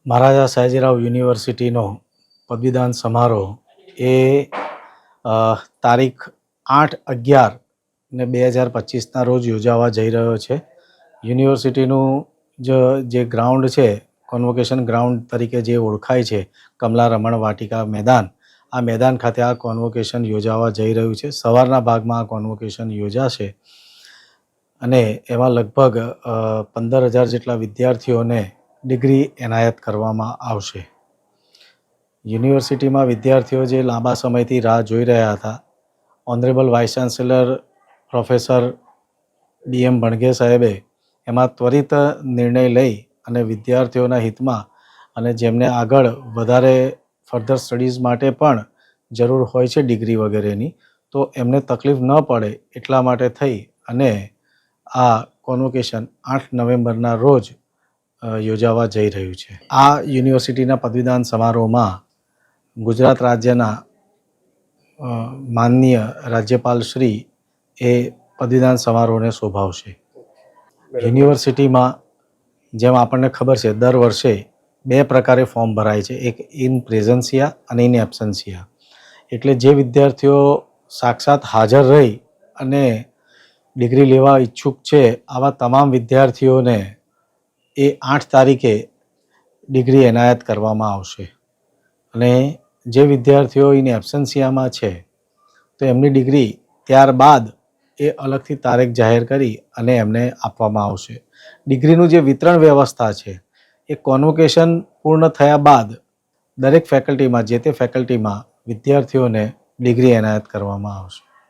મહારાજા સયાજીરાવ યુનિવર્સિટીનો પદવીદાન સમારોહ એ તારીખ 8/11/2025ના રોજ યોજાવા જઈ રહ્યો છે. યુનિવર્સિટીનું જે ગ્રાઉન્ડ છે, કોન્વોકેશન ગ્રાઉન્ડ તરીકે જે ઓળખાય છે, કમલા રમણ વાટિકા મેદાન, આ મેદાન ખાતે આ કોન્વોકેશન યોજાવા જઈ રહ્યું છે. સવારના ભાગમાં આ કોન્વોકેશન યોજાશે અને એમાં લગભગ 15,000 જેટલા વિદ્યાર્થીઓને ડિગ્રી એનાયત કરવામાં આવશે. યુનિવર્સિટીમાં વિદ્યાર્થીઓ જે લાંબા સમયથી રાહ જોઈ રહ્યા હતા, honourable vice chancellor professor BM Bhanage સાહેબે એમાં ત્વરિત નિર્ણય લઈ અને વિદ્યાર્થીઓના હિતમાં અને જેમને આગળ વધારે ફર્ધર સ્ટડીઝ માટે પણ જરૂર હોય છે ડિગ્રી વગેરેની, તો એમને તકલીફ ન પડે એટલા માટે થઈ અને આ કોન્વોકેશન 8 નવેમ્બરના રોજ યોજાવા જઈ રહ્યું છે. આ યુનિવર્સિટીના પદવીદાન સમારોહમાં ગુજરાત રાજ્યના માનનીય રાજ્યપાલ શ્રી એ પદવીદાન સમારોહને શોભાવશે. યુનિવર્સિટીમાં જેમ આપણને ખબર છે, દર વર્ષે 2 પ્રકારે ફોર્મ ભરાય છે, એક ઇન પ્રેઝન્સિયા અને ઇન એબ્સન્સિયા. એટલે જે વિદ્યાર્થીઓ સાક્ષાત હાજર રહી અને ડિગ્રી લેવા ઈચ્છુક છે, આવા તમામ વિદ્યાર્થીઓને એ 8 તારીખે ડિગ્રી એનાયત કરવામાં આવશે. અને જે વિદ્યાર્થીઓ ઇન એબ્સન્સિયામાં છે, તો એમની ડિગ્રી ત્યારબાદ એ અલગથી તારીખ જાહેર કરી અને એમને આપવામાં આવશે. ડિગ્રીનું જે વિતરણ વ્યવસ્થા છે, એ કોન્વોકેશન પૂર્ણ થયા બાદ દરેક ફેકલ્ટીમાં, જે તે ફેકલ્ટીમાં વિદ્યાર્થીઓને ડિગ્રી એનાયત કરવામાં આવશે.